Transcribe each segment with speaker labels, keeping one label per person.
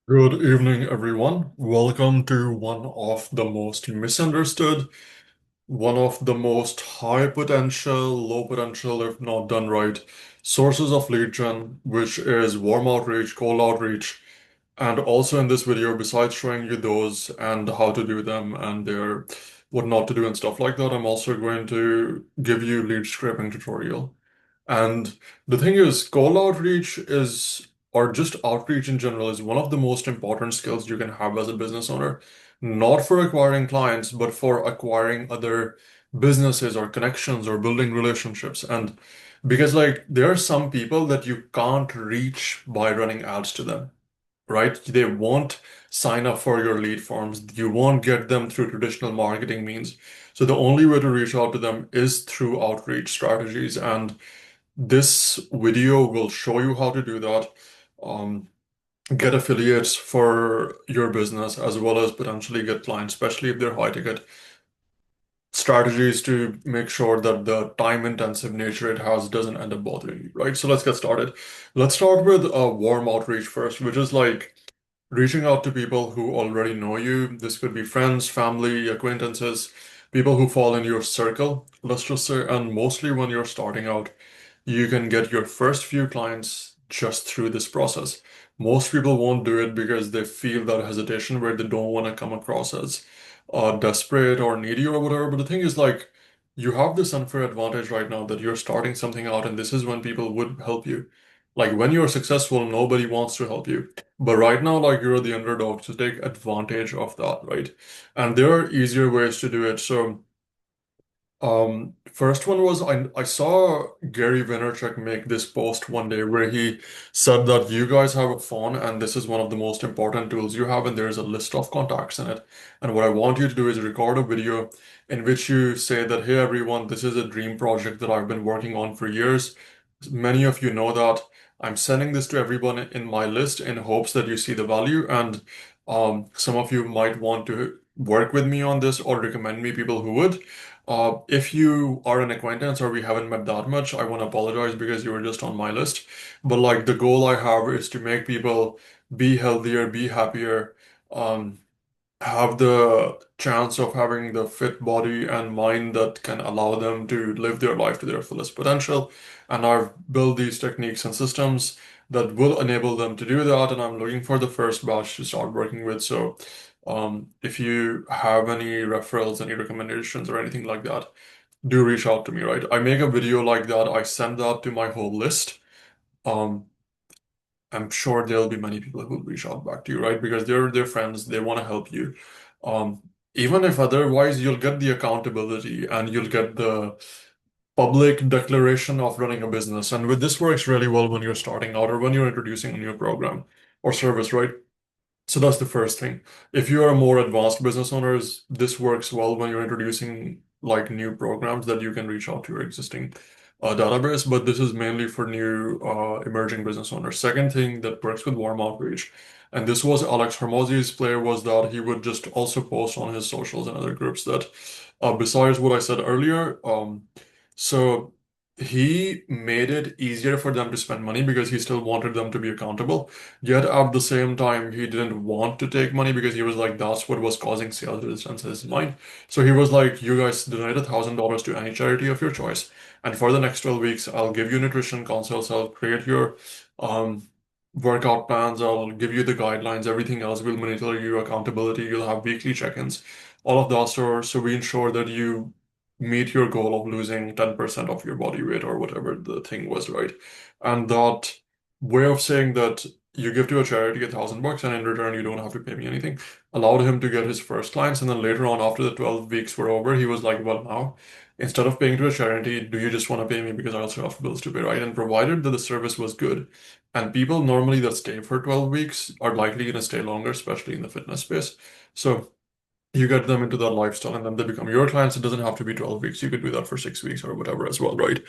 Speaker 1: Good evening, everyone. Welcome to one of the most misunderstood, one of the most high potential, low potential, if not done right, sources of lead gen, which is warm outreach, cold outreach. And also in this video, besides showing you those and how to do them and their what not to do and stuff like that, I'm also going to give you lead scraping tutorial. And the thing is, cold outreach is, or just outreach in general, is one of the most important skills you can have as a business owner, not for acquiring clients, but for acquiring other businesses or connections or building relationships. And because, like, there are some people that you can't reach by running ads to them, right? They won't sign up for your lead forms. You won't get them through traditional marketing means. So the only way to reach out to them is through outreach strategies. And this video will show you how to do that. Um, get affiliates for your business as well as potentially get clients, especially if they're high ticket strategies to make sure that the time intensive nature it has doesn't end up bothering you, right? So let's get started. Let's start with a warm outreach first, which is like reaching out to people who already know you. This could be friends, family, acquaintances, people who fall in your circle, let's just say. And mostly when you're starting out, you can get your first few clients just through this process. Most people won't do it because they feel that hesitation where they don't want to come across as desperate or needy or whatever. But the thing is, like, you have this unfair advantage right now that you're starting something out, and this is when people would help you. Like, when you're successful, nobody wants to help you. But right now, like, you're the underdog, so take advantage of that, right? And there are easier ways to do it. So, first one was I saw Gary Vaynerchuk make this post one day where he said that you guys have a phone and this is one of the most important tools you have, and there's a list of contacts in it. And what I want you to do is record a video in which you say that, hey everyone, this is a dream project that I've been working on for years. Many of you know that. I'm sending this to everyone in my list in hopes that you see the value, and some of you might want to work with me on this or recommend me people who would. If you are an acquaintance or we haven't met that much, I want to apologize because you were just on my list. But like the goal I have is to make people be healthier, be happier, um, have the chance of having the fit body and mind that can allow them to live their life to their fullest potential. And I've built these techniques and systems that will enable them to do that. And I'm looking for the first batch to start working with. So, if you have any referrals, any recommendations, or anything like that, do reach out to me, right? I make a video like that, I send that to my whole list. Um, I'm sure there'll be many people who will reach out back to you, right? Because they're friends, they want to help you. Um, Even if otherwise, you'll get the accountability and you'll get the public declaration of running a business. And with this works really well when you're starting out or when you're introducing a new program or service, right? So that's the first thing. If you are more advanced business owners, this works well when you're introducing like new programs that you can reach out to your existing database, but this is mainly for new emerging business owners. Second thing that works with warm outreach, and this was Alex Hormozzi's play, was that he would just also post on his socials and other groups that besides what I said earlier, so he made it easier for them to spend money because he still wanted them to be accountable. Yet at the same time, he didn't want to take money because he was like, that's what was causing sales resistance in his mind. So he was like, you guys donate $1,000 to any charity of your choice. And for the next 12 weeks, I'll give you nutrition consults, I'll create your um, workout plans, I'll give you the guidelines, everything else will monitor you, accountability, you'll have weekly check-ins, all of that. So we ensure that you meet your goal of losing 10% of your body weight or whatever the thing was, right? And that way of saying that you give to a charity $1,000 and in return you don't have to pay me anything allowed him to get his first clients. And then later on, after the 12 weeks were over, he was like, well, now instead of paying to a charity, do you just want to pay me because I also have bills to pay, right? And provided that the service was good, and people normally that stay for 12 weeks are likely going to stay longer, especially in the fitness space. So you get them into that lifestyle and then they become your clients. It doesn't have to be 12 weeks. You could do that for 6 weeks or whatever as well, right?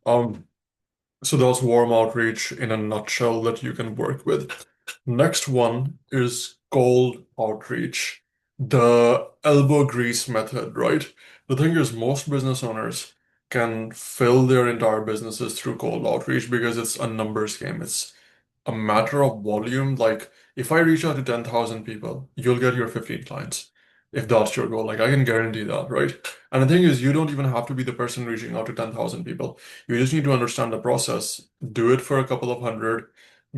Speaker 1: Um, so that's warm outreach in a nutshell that you can work with. Next one is cold outreach, the elbow grease method, right? The thing is, most business owners can fill their entire businesses through cold outreach because it's a numbers game. It's a matter of volume. Like if I reach out to 10,000 people, you'll get your 15 clients. If that's your goal, like I can guarantee that, right? And the thing is, you don't even have to be the person reaching out to 10,000 people. You just need to understand the process, do it for a couple of hundred,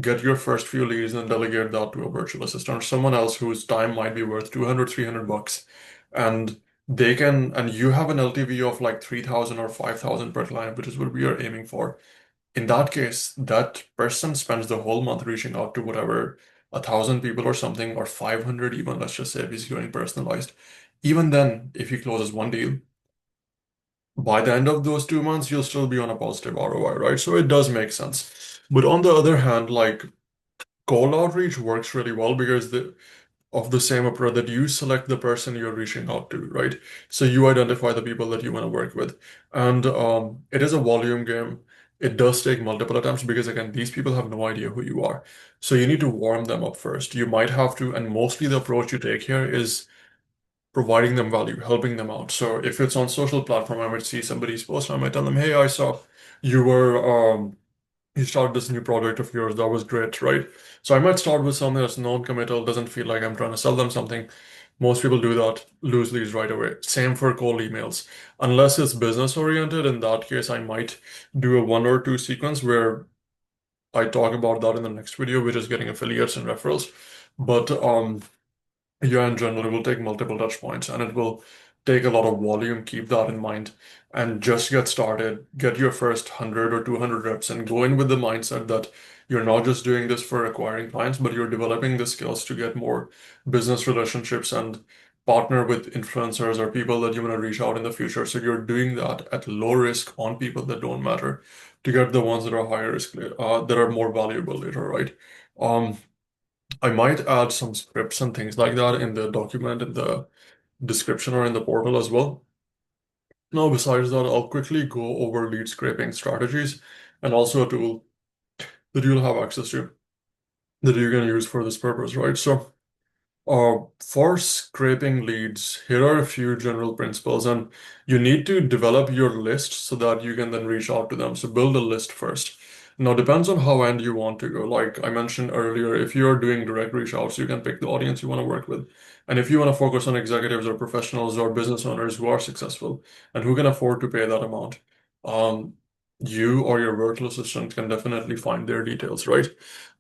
Speaker 1: get your first few leads, and delegate that to a virtual assistant or someone else whose time might be worth 200, $300. And and you have an LTV of like 3,000 or 5,000 per client, which is what we are aiming for. In that case, that person spends the whole month reaching out to whatever, 1,000 people or something, or 500 even, let's just say, if he's going personalized. Even then, if he closes one deal, by the end of those 2 months, you'll still be on a positive ROI, right? So it does make sense. But on the other hand, like cold outreach works really well because of the same approach that you select the person you're reaching out to, right? So you identify the people that you want to work with. And it is a volume game. It does take multiple attempts because, again, these people have no idea who you are. So you need to warm them up first. You might have to, and mostly the approach you take here is providing them value, helping them out. So if it's on social platform, I might see somebody's post, I might tell them, hey, I saw you were you started this new project of yours. That was great, right? So I might start with something that's non-committal, doesn't feel like I'm trying to sell them something. Most people do that, lose leads right away. Same for cold emails. Unless it's business oriented, in that case, I might do a one or two sequence where I talk about that in the next video, which is getting affiliates and referrals. But yeah, in general, it will take multiple touch points and it will take a lot of volume. Keep that in mind and just get started. Get your first 100 or 200 reps and go in with the mindset that you're not just doing this for acquiring clients, but you're developing the skills to get more business relationships and partner with influencers or people that you want to reach out in the future. So you're doing that at low risk on people that don't matter to get the ones that are higher risk, that are more valuable later, right? Um, I might add some scripts and things like that in the document, in the description, or in the portal as well. Now, besides that, I'll quickly go over lead scraping strategies and also a tool that you'll have access to that you can use for this purpose, right? So, for scraping leads, here are a few general principles, and you need to develop your list so that you can then reach out to them. So build a list first. Now, depends on how end you want to go. Like I mentioned earlier, if you're doing direct reach outs, you can pick the audience you want to work with. And if you want to focus on executives or professionals or business owners who are successful and who can afford to pay that amount, um, you or your virtual assistant can definitely find their details, right?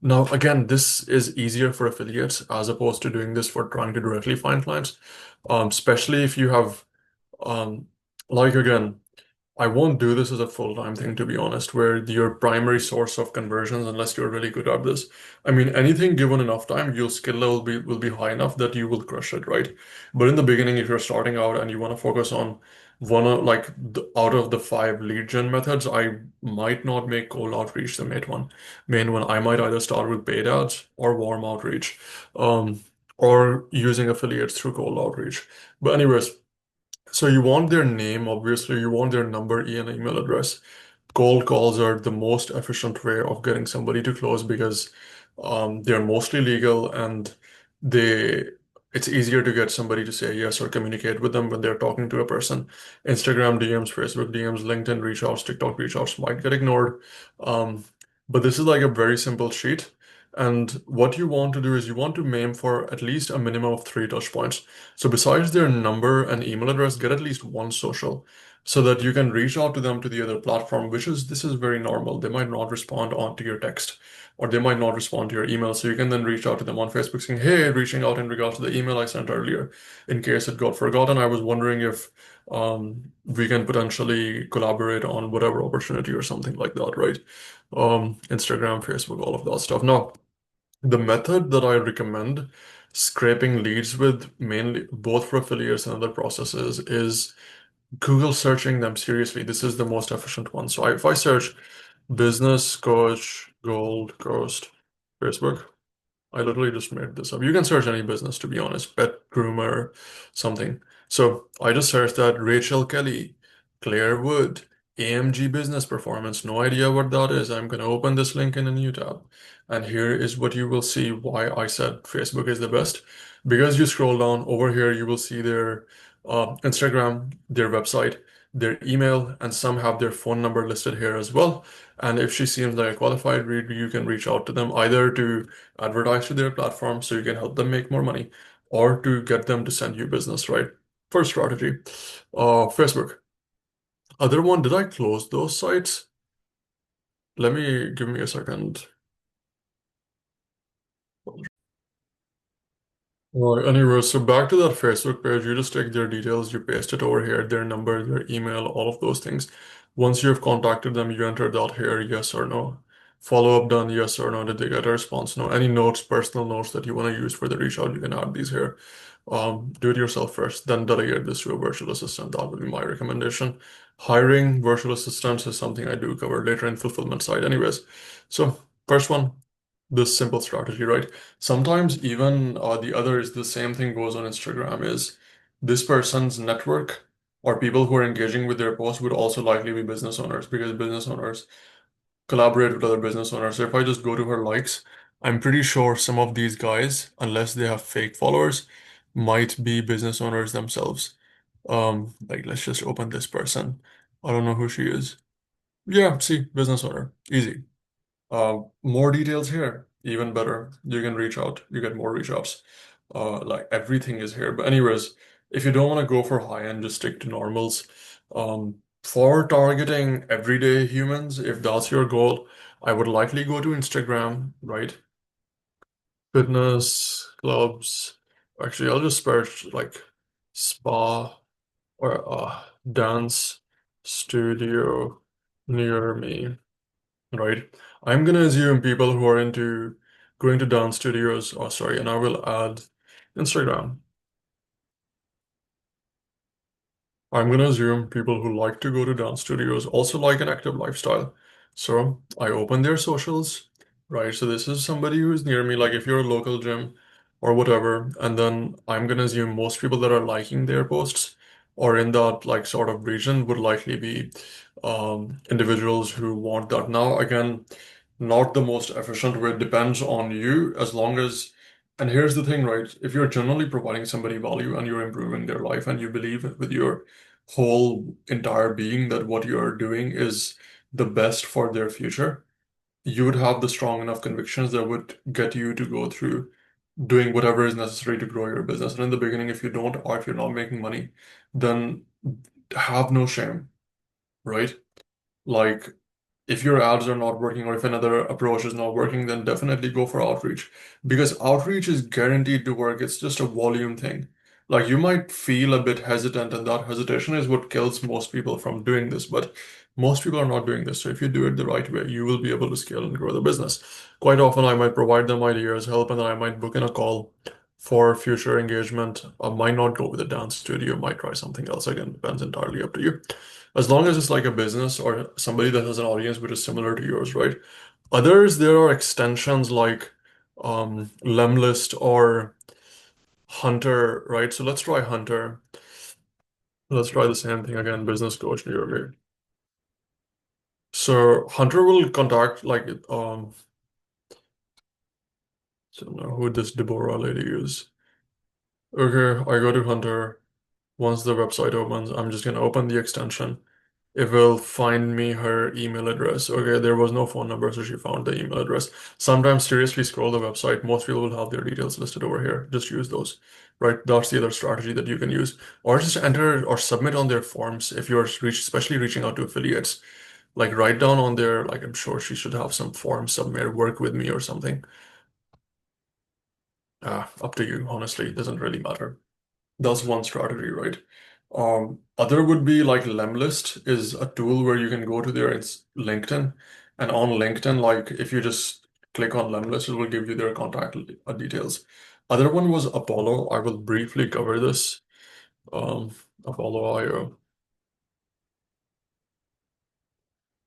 Speaker 1: Now, again, this is easier for affiliates as opposed to doing this for trying to directly find clients, especially if you have, um, like, again, I won't do this as a full-time thing, to be honest, where your primary source of conversions, unless you're really good at this. I mean, anything given enough time, your skill level will be high enough that you will crush it, right? But in the beginning, if you're starting out and you want to focus on one of like out of the five lead gen methods, I might not make cold outreach the main one. I might either start with paid ads or warm outreach, or using affiliates through cold outreach. But anyways. So you want their name, obviously, you want their number, and email address. Cold calls are the most efficient way of getting somebody to close because they're mostly legal and they it's easier to get somebody to say yes or communicate with them when they're talking to a person. Instagram DMs, Facebook DMs, LinkedIn reach outs, TikTok reach outs might get ignored. Um, but this is like a very simple sheet. And what you want to do is you want to aim for at least a minimum of three touch points. So besides their number and email address, get at least one social so that you can reach out to them to the other platform, this is very normal. They might not respond on to your text or they might not respond to your email. So you can then reach out to them on Facebook saying, hey, reaching out in regards to the email I sent earlier in case it got forgotten. I was wondering if we can potentially collaborate on whatever opportunity or something like that, right? Instagram, Facebook, all of that stuff. Now, the method that I recommend scraping leads with, mainly both for affiliates and other processes, is Google searching them seriously. This is the most efficient one. So if I search business coach, gold ghost, Facebook, I literally just made this up. You can search any business, to be honest, pet groomer, something. So I just searched that Rachel Kelly, Claire Wood, AMG business performance. No idea what that is. I'm going to open this link in a new tab. And here is what you will see why I said Facebook is the best. Because you scroll down over here, you will see their Instagram, their website. their email, and some have their phone number listed here as well. And if she seems like a qualified read, you can reach out to them either to advertise to their platform so you can help them make more money, or to get them to send you business, right? First strategy. Facebook. Other one, did I close those sites? Give me a second. Right. Anyway, so back to that Facebook page, you just take their details, you paste it over here, their number, their email, all of those things. Once you've contacted them, you enter that here, yes or no. Follow up done, yes or no. Did they get a response? No. Any notes, personal notes that you want to use for the reach out, you can add these here. Do it yourself first, then delegate this to a virtual assistant. That would be my recommendation. Hiring virtual assistants is something I do cover later in fulfillment side, anyways. So, first one, this simple strategy, right? Sometimes even the other is the same thing goes on Instagram is this person's network or people who are engaging with their post would also likely be business owners because business owners collaborate with other business owners. So if I just go to her likes, I'm pretty sure some of these guys, unless they have fake followers, might be business owners themselves. Like let's just open this person. I don't know who she is. Yeah, see, business owner. Easy. More details here, even better. You can reach out, you get more reach outs. Like everything is here. But anyways, if you don't want to go for high end, just stick to normals. For targeting everyday humans, if that's your goal, I would likely go to Instagram, right? Fitness, clubs. Actually, I'll just search like spa or dance studio near me. Right. I'm gonna assume people who are into going to dance studios, oh sorry, and I will add Instagram. I'm going to assume people who like to go to dance studios also like an active lifestyle. So I open their socials, right? So this is somebody who's near me, like if you're a local gym or whatever, and then I'm going to assume most people that are liking their posts or in that like sort of region would likely be individuals who want that. Now, again, not the most efficient way. It depends on you as long as and here's the thing, right? If you're generally providing somebody value and you're improving their life and you believe with your whole entire being that what you're doing is the best for their future, you would have the strong enough convictions that would get you to go through doing whatever is necessary to grow your business. And in the beginning, if you don't, or if you're not making money, then have no shame, right? Like, if your ads are not working or if another approach is not working, then definitely go for outreach because outreach is guaranteed to work. It's just a volume thing. Like you might feel a bit hesitant, and that hesitation is what kills most people from doing this. But most people are not doing this. So if you do it the right way, you will be able to scale and grow the business. Quite often, I might provide them ideas, help, and then I might book in a call for future engagement. I might not go with a dance studio, might try something else. Again, depends entirely up to you. As long as it's like a business or somebody that has an audience which is similar to yours, right? Others, there are extensions like Lemlist or Hunter, right? So let's try Hunter. Let's try the same thing again, business coach near me. So Hunter will contact like I don't know who this Deborah lady is. Okay, I go to Hunter. Once the website opens, I'm just gonna open the extension. It will find me her email address. Okay, there was no phone number, so she found the email address. Sometimes seriously scroll the website. Most people will have their details listed over here. Just use those, right? That's the other strategy that you can use. Or just enter or submit on their forms if you're especially reaching out to affiliates. Like write down on there, like I'm sure she should have some form submit, work with me or something. Up to you, honestly. It doesn't really matter. That's one strategy, right? Other would be like Lemlist is a tool where you can go to their it's LinkedIn, and on LinkedIn, like if you just click on Lemlist, it will give you their contact details. Other one was Apollo. I will briefly cover this. Um, Apollo IO.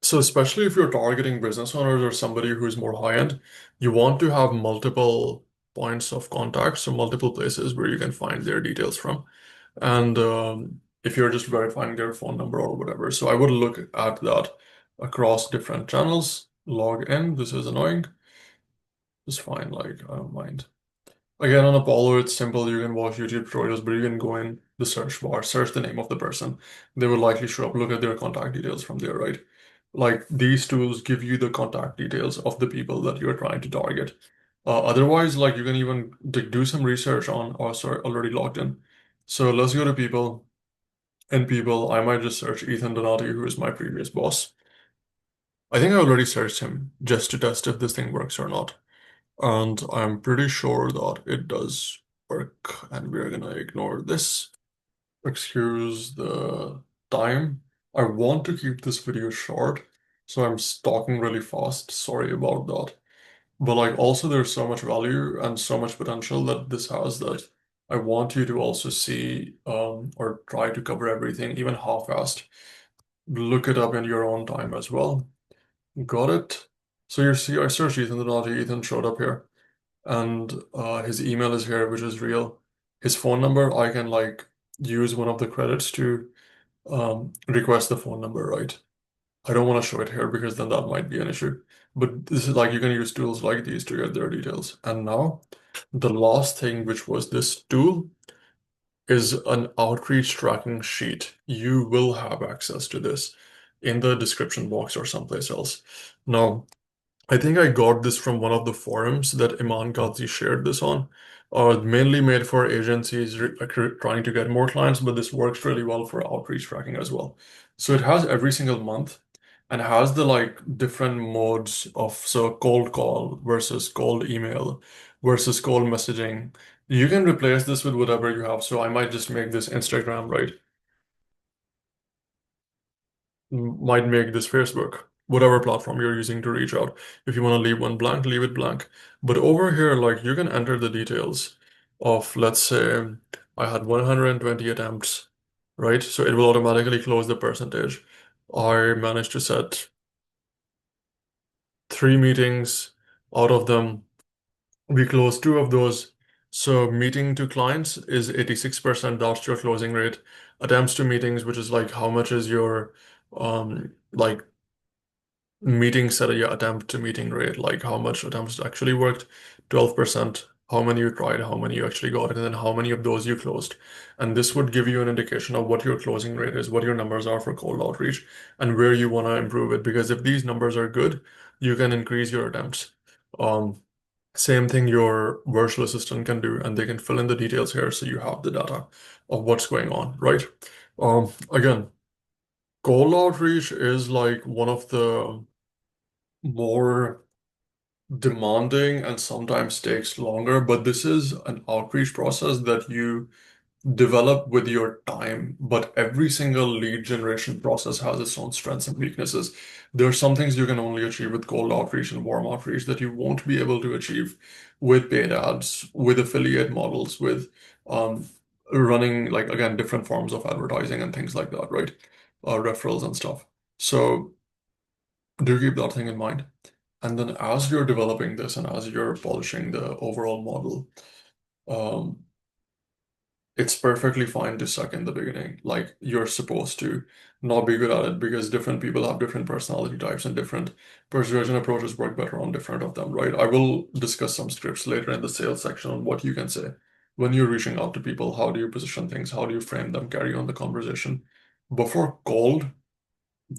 Speaker 1: So especially if you're targeting business owners or somebody who's more high-end, you want to have multiple points of contact, so multiple places where you can find their details from. And if you're just verifying their phone number or whatever. So I would look at that across different channels, log in. This is annoying. It's fine, like I don't mind. Again, on Apollo, it's simple. You can watch YouTube tutorials, but you can go in the search bar, search the name of the person. They will likely show up. Look at their contact details from there, right? Like these tools give you the contact details of the people that you're trying to target. Otherwise, like you can even do some research on, oh, sorry, already logged in. So let's go to people. And people, I might just search Ethan Donati, who is my previous boss. I think I already searched him just to test if this thing works or not. And I'm pretty sure that it does work. And we're gonna ignore this. Excuse the time. I want to keep this video short, so I'm talking really fast. Sorry about that. But like also there's so much value and so much potential that this has that I want you to also see or try to cover everything, even half-assed. Look it up in your own time as well. Got it? So you see, I searched Ethan Donati. Ethan showed up here and his email is here, which is real. His phone number, I can like use one of the credits to request the phone number, right? I don't want to show it here because then that might be an issue. But this is like you can use tools like these to get their details. And now the last thing, which was this tool, is an outreach tracking sheet. You will have access to this in the description box or someplace else. Now, I think I got this from one of the forums that M1Leadgen3 shared this on. Mainly made for agencies trying to get more clients, but this works really well for outreach tracking as well. So it has every single month and has the like different modes of so cold call versus cold email versus cold messaging. You can replace this with whatever you have. So I might just make this Instagram, right? Might make this Facebook, whatever platform you're using to reach out. If you want to leave one blank, leave it blank. But over here, like you can enter the details of, let's say, I had 120 attempts, right? So it will automatically close the percentage. I managed to set 3 meetings. Out of them, we closed two of those. So meeting to clients is 86%. That's your closing rate. Attempts to meetings, which is like how much is your like meeting set a attempt to meeting rate, like how much attempts actually worked, 12%, how many you tried, how many you actually got, and then how many of those you closed. And this would give you an indication of what your closing rate is, what your numbers are for cold outreach, and where you want to improve it. Because if these numbers are good, you can increase your attempts. Um, Same thing your virtual assistant can do, and they can fill in the details here so you have the data of what's going on, right? Again, cold outreach is like one of the more demanding and sometimes takes longer, but this is an outreach process that you develop with your time. But every single lead generation process has its own strengths and weaknesses. There are some things you can only achieve with cold outreach and warm outreach that you won't be able to achieve with paid ads, with affiliate models, with um, running, like, again, different forms of advertising and things like that, right? Referrals and stuff. So do keep that thing in mind. And then as you're developing this and as you're polishing the overall model, um, it's perfectly fine to suck in the beginning. Like you're supposed to not be good at it because different people have different personality types and different persuasion approaches work better on different of them, right? I will discuss some scripts later in the sales section on what you can say when you're reaching out to people. How do you position things? How do you frame them? Carry on the conversation. Before cold,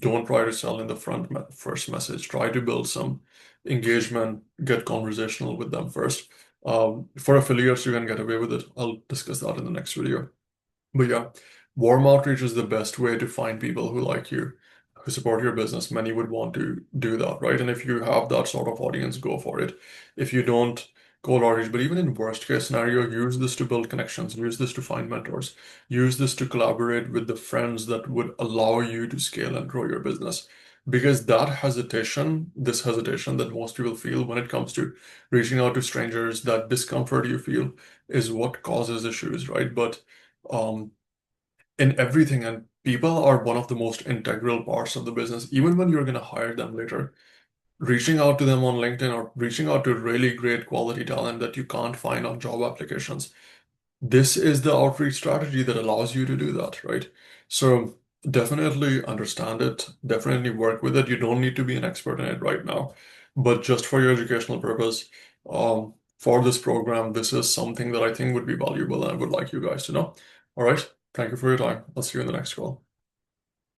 Speaker 1: don't try to sell in the first message. Try to build some engagement, get conversational with them first. For affiliates, you can get away with it. I'll discuss that in the next video. But yeah, warm outreach is the best way to find people who like you, who support your business. Many would want to do that, right? And if you have that sort of audience, go for it. If you don't, cold outreach. But even in worst case scenario, use this to build connections, use this to find mentors, use this to collaborate with the friends that would allow you to scale and grow your business. Because that hesitation, this hesitation that most people feel when it comes to reaching out to strangers, that discomfort you feel is what causes issues, right? But um, in everything, and people are one of the most integral parts of the business. Even when you're going to hire them later, reaching out to them on LinkedIn or reaching out to really great quality talent that you can't find on job applications, this is the outreach strategy that allows you to do that, right? So definitely understand it, definitely work with it. You don't need to be an expert in it right now, but just for your educational purpose, for this program, this is something that I think would be valuable and I would like you guys to know. All right. Thank you for your time. I'll see you in the next call.